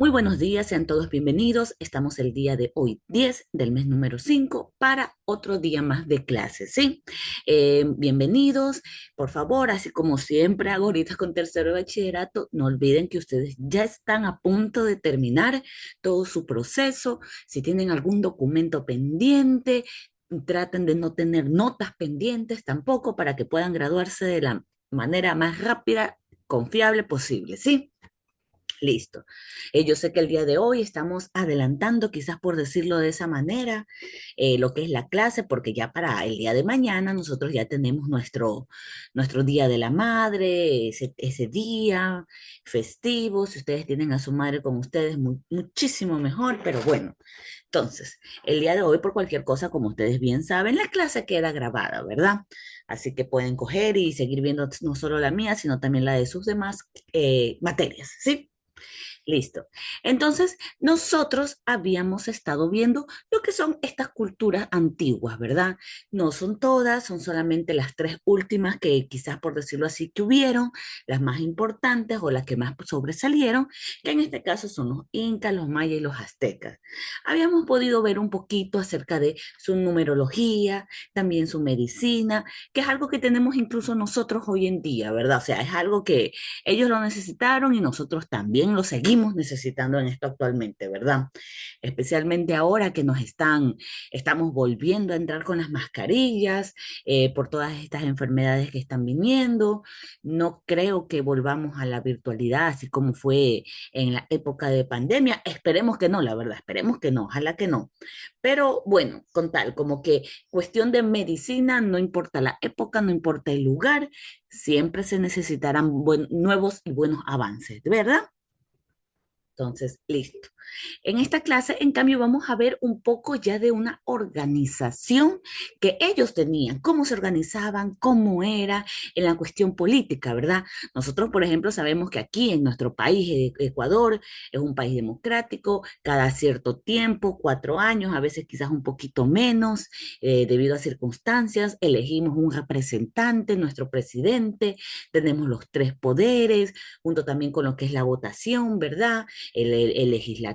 Muy buenos días, sean todos bienvenidos. Estamos el día de hoy, 10 del mes número 5, para otro día más de clases, ¿sí? Bienvenidos, por favor, así como siempre hago ahorita con tercero de bachillerato, no olviden que ustedes ya están a punto de terminar todo su proceso. Si tienen algún documento pendiente, traten de no tener notas pendientes tampoco para que puedan graduarse de la manera más rápida, confiable posible, ¿sí? Listo. Yo sé que el día de hoy estamos adelantando, quizás por decirlo de esa manera, lo que es la clase, porque ya para el día de mañana nosotros ya tenemos nuestro Día de la Madre, ese día festivo. Si ustedes tienen a su madre con ustedes, muchísimo mejor, pero bueno. Entonces, el día de hoy, por cualquier cosa, como ustedes bien saben, la clase queda grabada, ¿verdad? Así que pueden coger y seguir viendo no solo la mía, sino también la de sus demás materias, ¿sí? Listo. Entonces, nosotros habíamos estado viendo lo que son estas culturas antiguas, ¿verdad? No son todas, son solamente las tres últimas que quizás por decirlo así que hubieron, las más importantes o las que más sobresalieron, que en este caso son los incas, los mayas y los aztecas. Habíamos podido ver un poquito acerca de su numerología, también su medicina, que es algo que tenemos incluso nosotros hoy en día, ¿verdad? O sea, es algo que ellos lo necesitaron y nosotros también lo seguimos necesitando en esto actualmente, ¿verdad? Especialmente ahora que estamos volviendo a entrar con las mascarillas por todas estas enfermedades que están viniendo. No creo que volvamos a la virtualidad así como fue en la época de pandemia. Esperemos que no, la verdad, esperemos que no, ojalá que no. Pero bueno, con tal, como que cuestión de medicina, no importa la época, no importa el lugar, siempre se necesitarán nuevos y buenos avances, ¿verdad? Entonces, listo. En esta clase, en cambio, vamos a ver un poco ya de una organización que ellos tenían, cómo se organizaban, cómo era en la cuestión política, ¿verdad? Nosotros, por ejemplo, sabemos que aquí en nuestro país, Ecuador, es un país democrático, cada cierto tiempo, 4 años, a veces quizás un poquito menos, debido a circunstancias, elegimos un representante, nuestro presidente, tenemos los tres poderes, junto también con lo que es la votación, ¿verdad? El legislativo,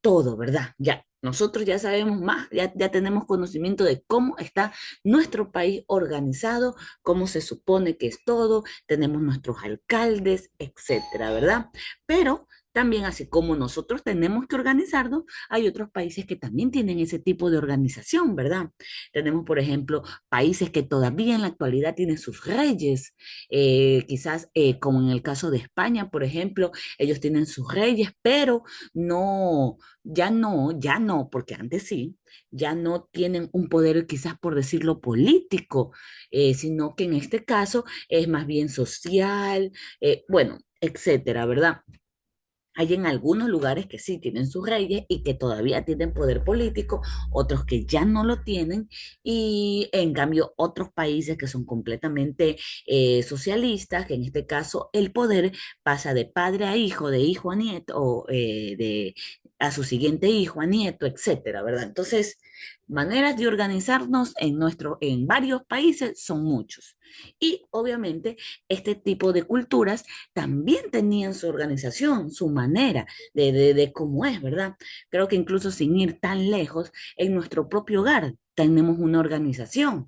todo, ¿verdad? Ya, nosotros ya sabemos más, ya tenemos conocimiento de cómo está nuestro país organizado, cómo se supone que es todo, tenemos nuestros alcaldes, etcétera, ¿verdad? Pero también, así como nosotros tenemos que organizarnos, hay otros países que también tienen ese tipo de organización, ¿verdad? Tenemos, por ejemplo, países que todavía en la actualidad tienen sus reyes, quizás como en el caso de España, por ejemplo, ellos tienen sus reyes, pero no, ya no, porque antes sí, ya no tienen un poder quizás por decirlo político, sino que en este caso es más bien social, bueno, etcétera, ¿verdad? Hay en algunos lugares que sí tienen sus reyes y que todavía tienen poder político, otros que ya no lo tienen, y en cambio otros países que son completamente socialistas, que en este caso el poder pasa de padre a hijo, de hijo a nieto, o a su siguiente hijo, a nieto, etcétera, ¿verdad? Entonces, maneras de organizarnos en varios países son muchos. Y obviamente este tipo de culturas también tenían su organización, su manera de cómo es, ¿verdad? Creo que incluso sin ir tan lejos, en nuestro propio hogar tenemos una organización.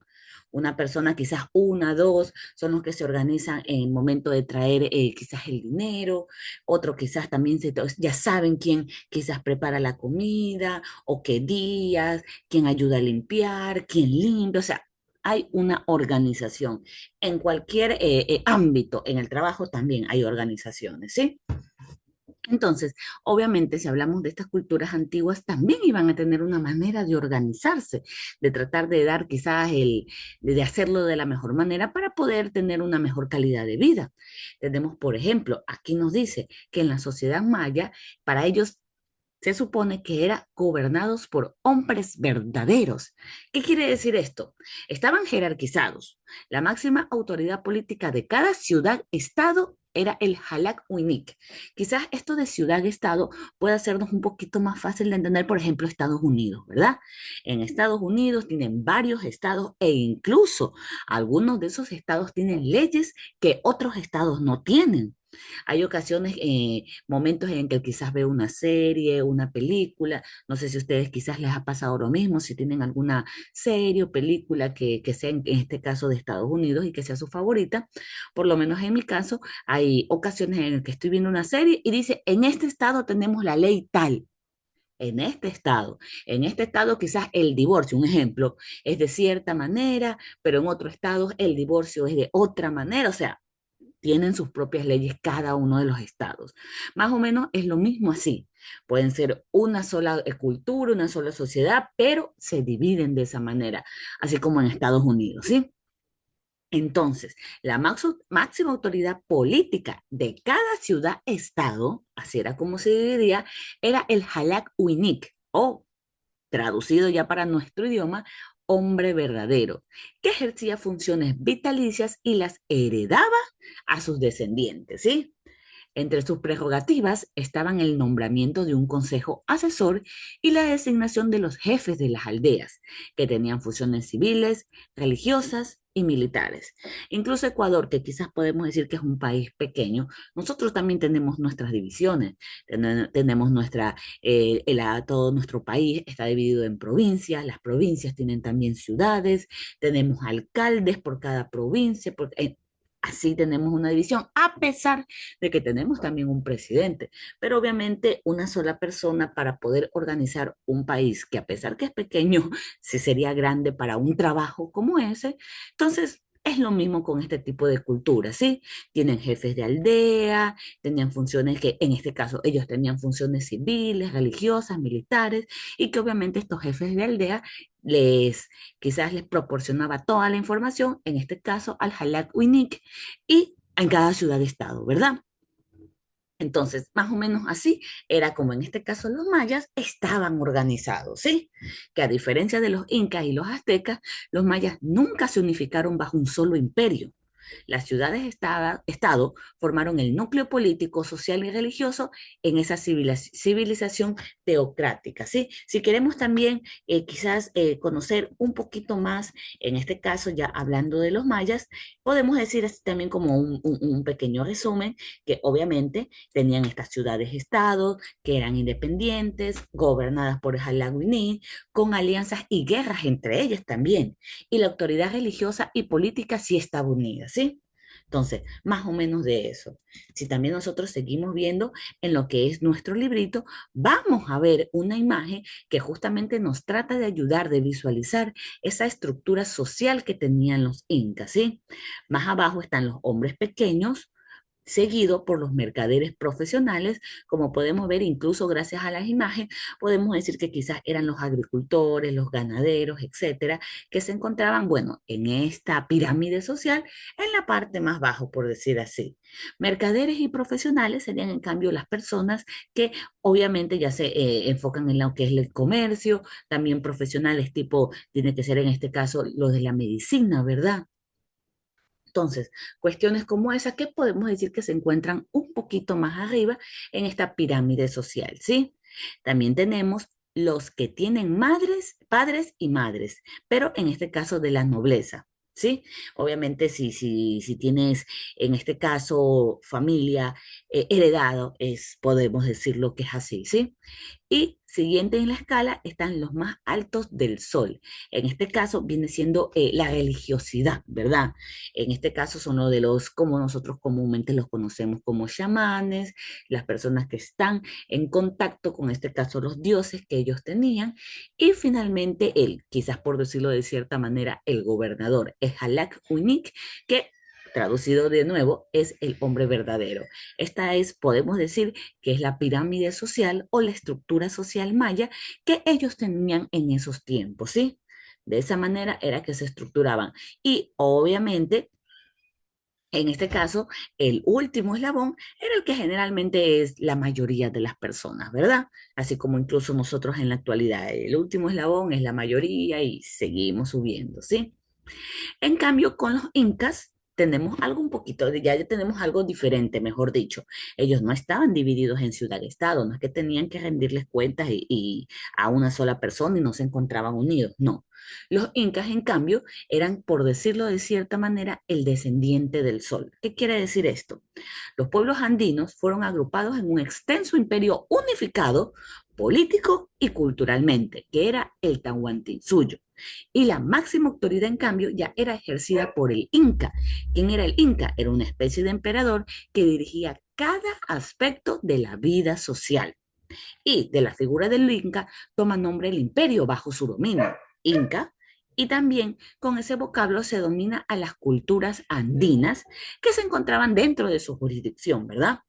Una persona, quizás una, dos, son los que se organizan en el momento de traer quizás el dinero, otro quizás también ya saben quién quizás prepara la comida o qué días, quién ayuda a limpiar, quién limpia, o sea, hay una organización. En cualquier ámbito, en el trabajo también hay organizaciones, ¿sí? Entonces, obviamente, si hablamos de estas culturas antiguas, también iban a tener una manera de organizarse, de tratar de dar quizás de hacerlo de la mejor manera para poder tener una mejor calidad de vida. Tenemos, por ejemplo, aquí nos dice que en la sociedad maya, para ellos se supone que eran gobernados por hombres verdaderos. ¿Qué quiere decir esto? Estaban jerarquizados. La máxima autoridad política de cada ciudad-estado era el Halak Winik. Quizás esto de ciudad-estado pueda hacernos un poquito más fácil de entender, por ejemplo, Estados Unidos, ¿verdad? En Estados Unidos tienen varios estados e incluso algunos de esos estados tienen leyes que otros estados no tienen. Hay ocasiones, momentos en que quizás veo una serie, una película, no sé si a ustedes quizás les ha pasado lo mismo, si tienen alguna serie o película que sea en este caso de Estados Unidos y que sea su favorita, por lo menos en mi caso, hay ocasiones en las que estoy viendo una serie y dice, en este estado tenemos la ley tal. En este estado quizás el divorcio, un ejemplo, es de cierta manera, pero en otro estado el divorcio es de otra manera, o sea, tienen sus propias leyes cada uno de los estados. Más o menos es lo mismo así. Pueden ser una sola cultura, una sola sociedad, pero se dividen de esa manera, así como en Estados Unidos, ¿sí? Entonces, la máxima autoridad política de cada ciudad-estado, así era como se dividía, era el Halak Winik, o traducido ya para nuestro idioma, hombre verdadero, que ejercía funciones vitalicias y las heredaba a sus descendientes, ¿sí? Entre sus prerrogativas estaban el nombramiento de un consejo asesor y la designación de los jefes de las aldeas, que tenían funciones civiles, religiosas y militares. Incluso Ecuador, que quizás podemos decir que es un país pequeño, nosotros también tenemos nuestras divisiones. Tenemos todo nuestro país está dividido en provincias, las provincias tienen también ciudades, tenemos alcaldes por cada provincia, así tenemos una división, a pesar de que tenemos también un presidente, pero obviamente una sola persona para poder organizar un país que a pesar que es pequeño, sí sería grande para un trabajo como ese. Entonces, es lo mismo con este tipo de cultura, ¿sí? Tienen jefes de aldea, tenían funciones que, en este caso, ellos tenían funciones civiles, religiosas, militares, y que obviamente estos jefes de aldea les, quizás les proporcionaba toda la información, en este caso al Halak Winik, y en cada ciudad-estado, ¿verdad? Entonces, más o menos así era como en este caso los mayas estaban organizados, ¿sí? Que a diferencia de los incas y los aztecas, los mayas nunca se unificaron bajo un solo imperio. Las ciudades-estado formaron el núcleo político, social y religioso en esa civilización teocrática, ¿sí? Si queremos también quizás conocer un poquito más, en este caso ya hablando de los mayas, podemos decir así también como un pequeño resumen, que obviamente tenían estas ciudades-estado que eran independientes, gobernadas por el Halagüiní, con alianzas y guerras entre ellas también. Y la autoridad religiosa y política sí estaba unida, ¿sí? Entonces, más o menos de eso. Si también nosotros seguimos viendo en lo que es nuestro librito, vamos a ver una imagen que justamente nos trata de ayudar, de visualizar esa estructura social que tenían los incas, ¿sí? Más abajo están los hombres pequeños, seguido por los mercaderes profesionales, como podemos ver, incluso gracias a las imágenes, podemos decir que quizás eran los agricultores, los ganaderos, etcétera, que se encontraban, bueno, en esta pirámide social, en la parte más baja, por decir así. Mercaderes y profesionales serían, en cambio, las personas que obviamente ya se enfocan en lo que es el comercio, también profesionales tipo, tiene que ser en este caso, los de la medicina, ¿verdad? Entonces, cuestiones como esa que podemos decir que se encuentran un poquito más arriba en esta pirámide social, ¿sí? También tenemos los que tienen madres, padres y madres, pero en este caso de la nobleza, ¿sí? Obviamente si tienes en este caso familia heredado, podemos decirlo que es así, ¿sí? Y siguiente en la escala están los más altos del sol. En este caso viene siendo la religiosidad, ¿verdad? En este caso son los de los, como nosotros comúnmente los conocemos como chamanes, las personas que están en contacto con este caso los dioses que ellos tenían. Y finalmente él, quizás por decirlo de cierta manera, el gobernador, es Halak Unik, que traducido de nuevo es el hombre verdadero. Esta es, podemos decir, que es la pirámide social o la estructura social maya que ellos tenían en esos tiempos, ¿sí? De esa manera era que se estructuraban. Y obviamente, en este caso, el último eslabón era el que generalmente es la mayoría de las personas, ¿verdad? Así como incluso nosotros en la actualidad, el último eslabón es la mayoría y seguimos subiendo, ¿sí? En cambio, con los incas tenemos algo un poquito, ya tenemos algo diferente, mejor dicho. Ellos no estaban divididos en ciudad-estado, no es que tenían que rendirles cuentas y a una sola persona y no se encontraban unidos, no. Los incas, en cambio, eran, por decirlo de cierta manera, el descendiente del sol. ¿Qué quiere decir esto? Los pueblos andinos fueron agrupados en un extenso imperio unificado político y culturalmente, que era el Tahuantinsuyo. Y la máxima autoridad, en cambio, ya era ejercida por el Inca. ¿Quién era el Inca? Era una especie de emperador que dirigía cada aspecto de la vida social. Y de la figura del Inca toma nombre el imperio bajo su dominio, Inca, y también con ese vocablo se domina a las culturas andinas que se encontraban dentro de su jurisdicción, ¿verdad?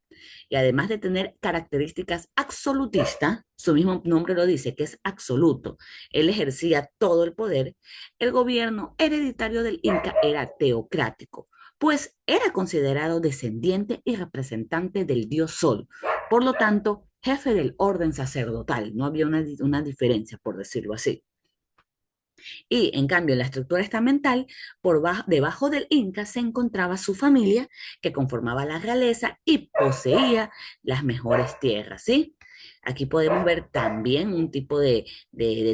Y además de tener características absolutistas, su mismo nombre lo dice, que es absoluto, él ejercía todo el poder, el gobierno hereditario del Inca era teocrático, pues era considerado descendiente y representante del dios Sol, por lo tanto, jefe del orden sacerdotal, no había una diferencia, por decirlo así. Y en cambio, en la estructura estamental, debajo del Inca se encontraba su familia, que conformaba la realeza y poseía las mejores tierras, ¿sí? Aquí podemos ver también un tipo de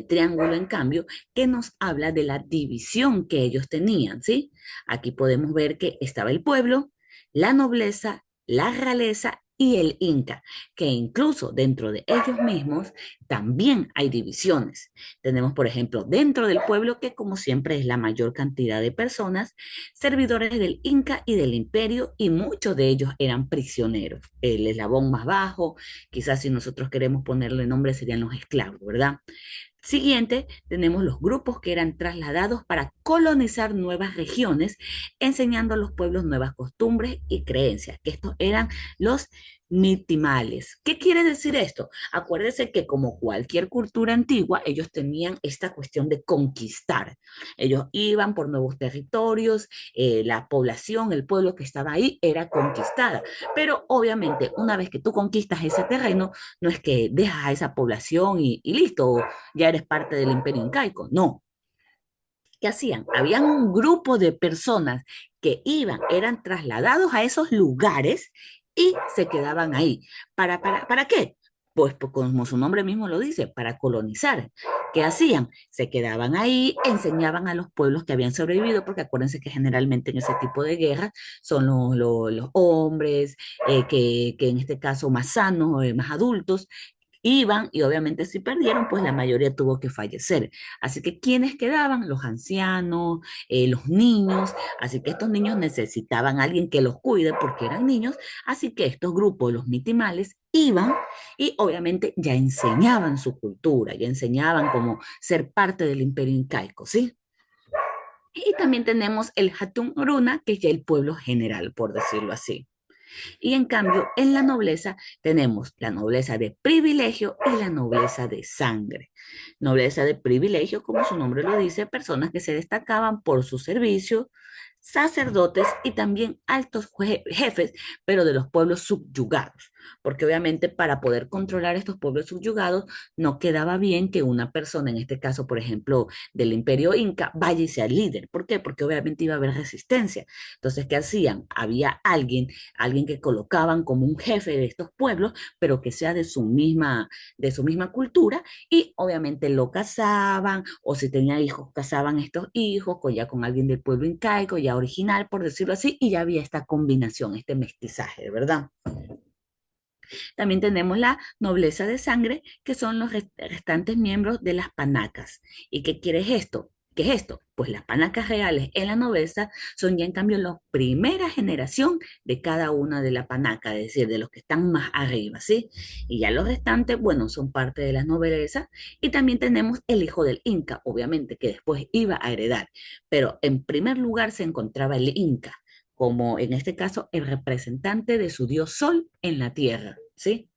triángulo, en cambio, que nos habla de la división que ellos tenían, ¿sí? Aquí podemos ver que estaba el pueblo, la nobleza, la realeza y el Inca, que incluso dentro de ellos mismos también hay divisiones. Tenemos, por ejemplo, dentro del pueblo, que como siempre es la mayor cantidad de personas, servidores del Inca y del imperio, y muchos de ellos eran prisioneros. El eslabón más bajo, quizás si nosotros queremos ponerle nombre, serían los esclavos, ¿verdad? Siguiente, tenemos los grupos que eran trasladados para colonizar nuevas regiones, enseñando a los pueblos nuevas costumbres y creencias, que estos eran los mitimales. ¿Qué quiere decir esto? Acuérdense que como cualquier cultura antigua, ellos tenían esta cuestión de conquistar. Ellos iban por nuevos territorios, la población, el pueblo que estaba ahí era conquistada. Pero obviamente, una vez que tú conquistas ese terreno, no es que dejas a esa población y listo, ya eres parte del imperio incaico. No. ¿Qué hacían? Habían un grupo de personas que iban, eran trasladados a esos lugares y se quedaban ahí. ¿Para qué? Pues como su nombre mismo lo dice, para colonizar. ¿Qué hacían? Se quedaban ahí, enseñaban a los pueblos que habían sobrevivido, porque acuérdense que generalmente en ese tipo de guerras son los hombres, que en este caso más sanos, más adultos, iban y obviamente si perdieron, pues la mayoría tuvo que fallecer. Así que ¿quiénes quedaban? Los ancianos, los niños. Así que estos niños necesitaban a alguien que los cuide porque eran niños. Así que estos grupos, los mitimales, iban y obviamente ya enseñaban su cultura, ya enseñaban cómo ser parte del imperio incaico, ¿sí? Y también tenemos el Hatun Runa, que es ya el pueblo general, por decirlo así. Y en cambio, en la nobleza tenemos la nobleza de privilegio y la nobleza de sangre. Nobleza de privilegio, como su nombre lo dice, personas que se destacaban por su servicio, sacerdotes y también altos jefes, pero de los pueblos subyugados, porque obviamente para poder controlar estos pueblos subyugados no quedaba bien que una persona, en este caso, por ejemplo, del imperio inca, vaya y sea el líder. ¿Por qué? Porque obviamente iba a haber resistencia. Entonces, ¿qué hacían? Había alguien que colocaban como un jefe de estos pueblos, pero que sea de su misma cultura, y obviamente lo casaban, o si tenía hijos, casaban estos hijos ya con alguien del pueblo incaico, ya original, por decirlo así, y ya había esta combinación, este mestizaje, ¿verdad? También tenemos la nobleza de sangre, que son los restantes miembros de las panacas. ¿Y qué quiere esto? ¿Qué es esto? Pues las panacas reales en la nobleza son ya en cambio la primera generación de cada una de la panaca, es decir, de los que están más arriba, ¿sí? Y ya los restantes, bueno, son parte de las noblezas. Y también tenemos el hijo del Inca, obviamente, que después iba a heredar. Pero en primer lugar se encontraba el Inca, como en este caso el representante de su dios Sol en la tierra, ¿sí?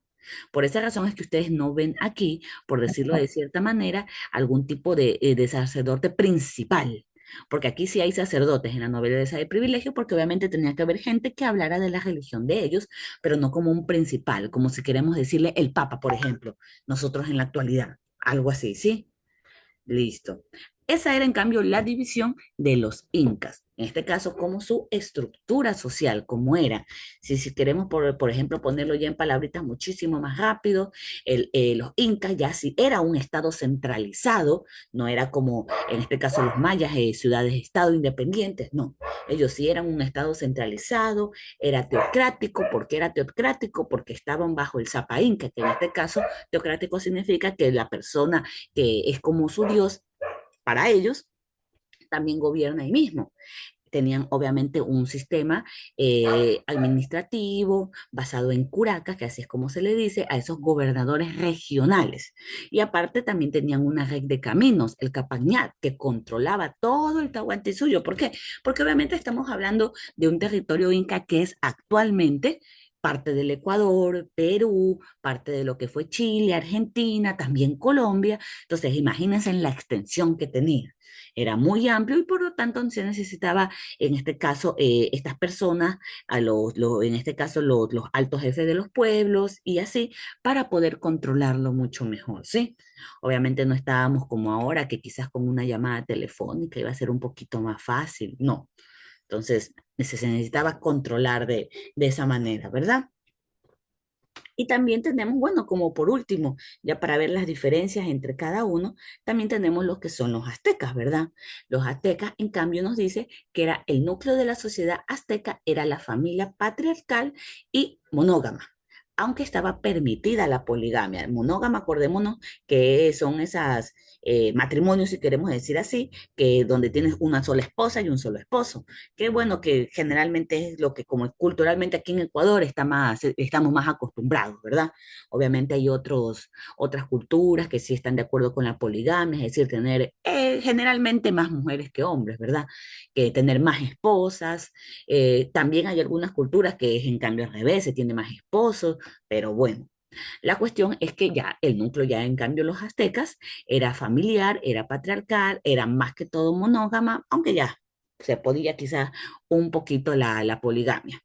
Por esa razón es que ustedes no ven aquí, por decirlo de cierta manera, algún tipo de sacerdote principal. Porque aquí sí hay sacerdotes en la nobleza de privilegio, porque obviamente tenía que haber gente que hablara de la religión de ellos, pero no como un principal, como si queremos decirle el Papa, por ejemplo, nosotros en la actualidad, algo así, ¿sí? Listo. Esa era en cambio la división de los incas. En este caso, como su estructura social, como era. Si queremos, por ejemplo, ponerlo ya en palabritas muchísimo más rápido, los incas ya sí era un estado centralizado, no era como en este caso los mayas, ciudades-estado independientes, no. Ellos sí eran un estado centralizado, era teocrático. ¿Por qué era teocrático? Porque estaban bajo el Zapa Inca, que en este caso teocrático significa que la persona que es como su dios para ellos también gobierna ahí mismo. Tenían obviamente un sistema administrativo basado en curacas, que así es como se le dice a esos gobernadores regionales. Y aparte también tenían una red de caminos, el Capañat, que controlaba todo el Tahuantinsuyo. ¿Por qué? Porque obviamente estamos hablando de un territorio inca que es actualmente parte del Ecuador, Perú, parte de lo que fue Chile, Argentina, también Colombia. Entonces, imagínense en la extensión que tenía. Era muy amplio y por lo tanto se necesitaba en este caso, estas personas, en este caso los altos jefes de los pueblos y así, para poder controlarlo mucho mejor, ¿sí? Obviamente no estábamos como ahora, que quizás con una llamada telefónica iba a ser un poquito más fácil, no. Entonces, se necesitaba controlar de esa manera, ¿verdad? Y también tenemos, bueno, como por último, ya para ver las diferencias entre cada uno, también tenemos los que son los aztecas, ¿verdad? Los aztecas, en cambio, nos dice que era el núcleo de la sociedad azteca, era la familia patriarcal y monógama, aunque estaba permitida la poligamia. Monógama, acordémonos que son esas matrimonios, si queremos decir así, que donde tienes una sola esposa y un solo esposo. Qué bueno que generalmente es lo que como culturalmente aquí en Ecuador estamos más acostumbrados, ¿verdad? Obviamente hay otras culturas que sí están de acuerdo con la poligamia, es decir, tener generalmente más mujeres que hombres, ¿verdad? Que tener más esposas. También hay algunas culturas que es en cambio al revés, se tiene más esposos, pero bueno. La cuestión es que ya el núcleo, ya en cambio los aztecas, era familiar, era patriarcal, era más que todo monógama, aunque ya se podía quizás un poquito la poligamia.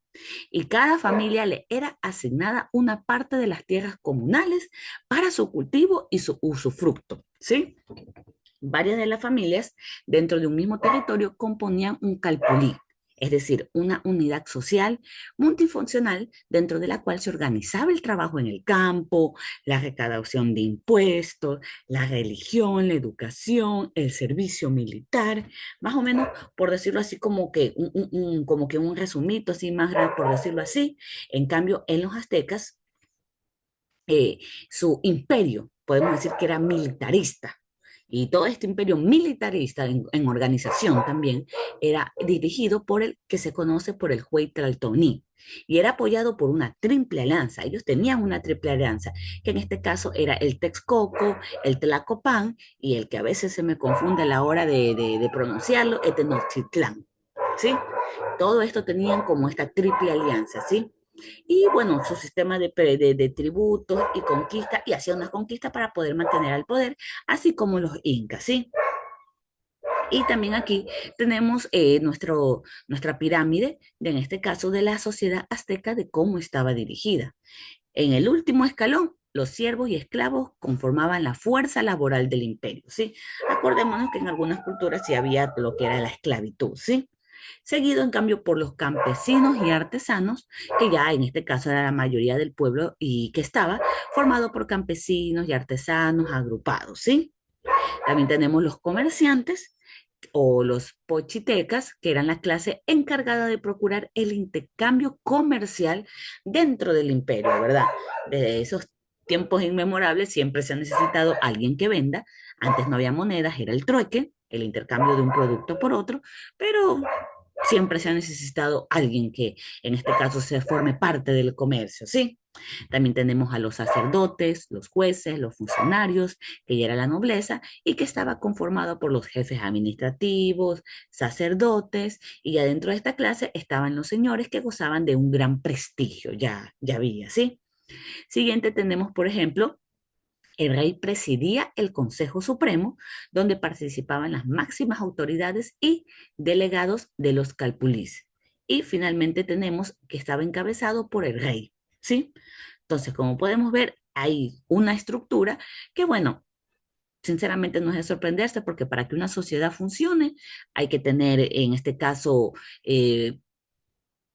Y cada familia le era asignada una parte de las tierras comunales para su cultivo y su usufructo, ¿sí? Varias de las familias dentro de un mismo territorio componían un calpulí, es decir, una unidad social multifuncional dentro de la cual se organizaba el trabajo en el campo, la recaudación de impuestos, la religión, la educación, el servicio militar, más o menos por decirlo así como que como que un resumito así más grande por decirlo así. En cambio, en los aztecas, eh, su imperio, podemos decir que era militarista. Y todo este imperio militarista en organización también era dirigido por el que se conoce por el Huaytlaltoní y era apoyado por una triple alianza. Ellos tenían una triple alianza, que en este caso era el Texcoco, el Tlacopan y el que a veces se me confunde a la hora de pronunciarlo, el Tenochtitlán. ¿Sí? Todo esto tenían como esta triple alianza, ¿sí? Y bueno, su sistema de tributos y conquista, y hacía unas conquistas para poder mantener al poder, así como los incas, ¿sí? Y también aquí tenemos nuestra pirámide, en este caso de la sociedad azteca, de cómo estaba dirigida. En el último escalón, los siervos y esclavos conformaban la fuerza laboral del imperio, ¿sí? Acordémonos que en algunas culturas sí había lo que era la esclavitud, ¿sí? Seguido en cambio por los campesinos y artesanos, que ya en este caso era la mayoría del pueblo y que estaba formado por campesinos y artesanos agrupados, ¿sí? También tenemos los comerciantes o los pochitecas, que eran la clase encargada de procurar el intercambio comercial dentro del imperio, ¿verdad? Desde esos tiempos inmemorables siempre se ha necesitado alguien que venda. Antes no había monedas, era el trueque, el intercambio de un producto por otro, pero siempre se ha necesitado alguien que en este caso se forme parte del comercio, ¿sí? También tenemos a los sacerdotes, los jueces, los funcionarios, que ya era la nobleza y que estaba conformado por los jefes administrativos, sacerdotes, y adentro de esta clase estaban los señores que gozaban de un gran prestigio, ya había, ¿sí? Siguiente tenemos, por ejemplo, el rey presidía el Consejo Supremo, donde participaban las máximas autoridades y delegados de los calpulís. Y finalmente tenemos que estaba encabezado por el rey, ¿sí? Entonces, como podemos ver, hay una estructura que, bueno, sinceramente no es de sorprenderse porque para que una sociedad funcione hay que tener, en este caso,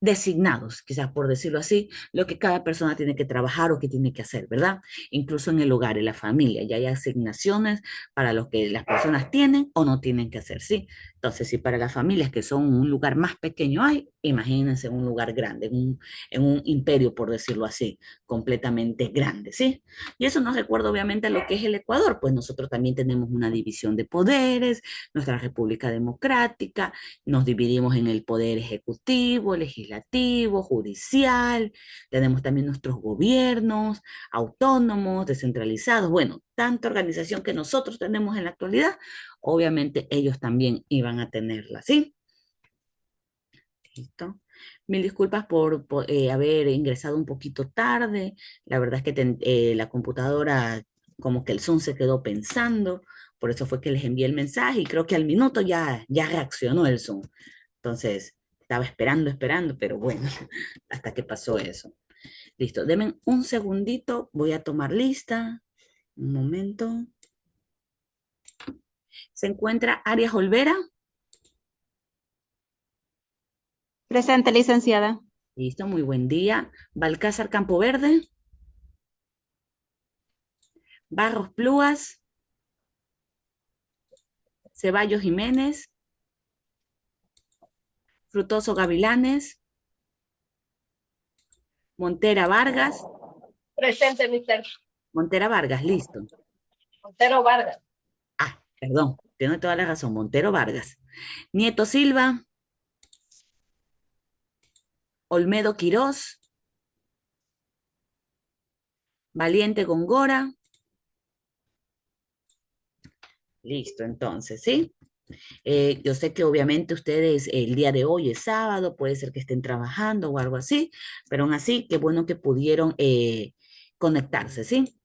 designados, quizás por decirlo así, lo que cada persona tiene que trabajar o que tiene que hacer, ¿verdad? Incluso en el hogar, en la familia, ya hay asignaciones para lo que las personas tienen o no tienen que hacer, ¿sí? Entonces, si para las familias que son un lugar más pequeño hay, imagínense un lugar grande, en un imperio, por decirlo así, completamente grande, ¿sí? Y eso nos recuerda obviamente a lo que es el Ecuador, pues nosotros también tenemos una división de poderes, nuestra República Democrática, nos dividimos en el poder ejecutivo, legislativo, judicial, tenemos también nuestros gobiernos autónomos, descentralizados, bueno, tanta organización que nosotros tenemos en la actualidad, obviamente ellos también iban a tenerla, ¿sí? ¿Listo? Mil disculpas por haber ingresado un poquito tarde, la verdad es que la computadora, como que el Zoom se quedó pensando, por eso fue que les envié el mensaje y creo que al minuto ya reaccionó el Zoom. Entonces, estaba esperando, pero bueno, hasta que pasó eso. Listo, denme un segundito, voy a tomar lista. Un momento. Se encuentra Arias Olvera. Presente, licenciada. Listo, muy buen día. Balcázar Campoverde. Barros Plúas. Ceballos Jiménez. Frutoso Gavilanes. Montera Vargas. Presente, mister. Montera Vargas, listo. Montero Vargas. Ah, perdón, tiene toda la razón. Montero Vargas. Nieto Silva. Olmedo Quirós. Valiente Góngora. Listo, entonces, ¿sí? Yo sé que obviamente ustedes el día de hoy es sábado, puede ser que estén trabajando o algo así, pero aún así, qué bueno que pudieron conectarse, ¿sí?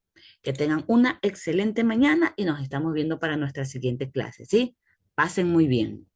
Que tengan una excelente mañana y nos estamos viendo para nuestra siguiente clase, ¿sí? Pasen muy bien.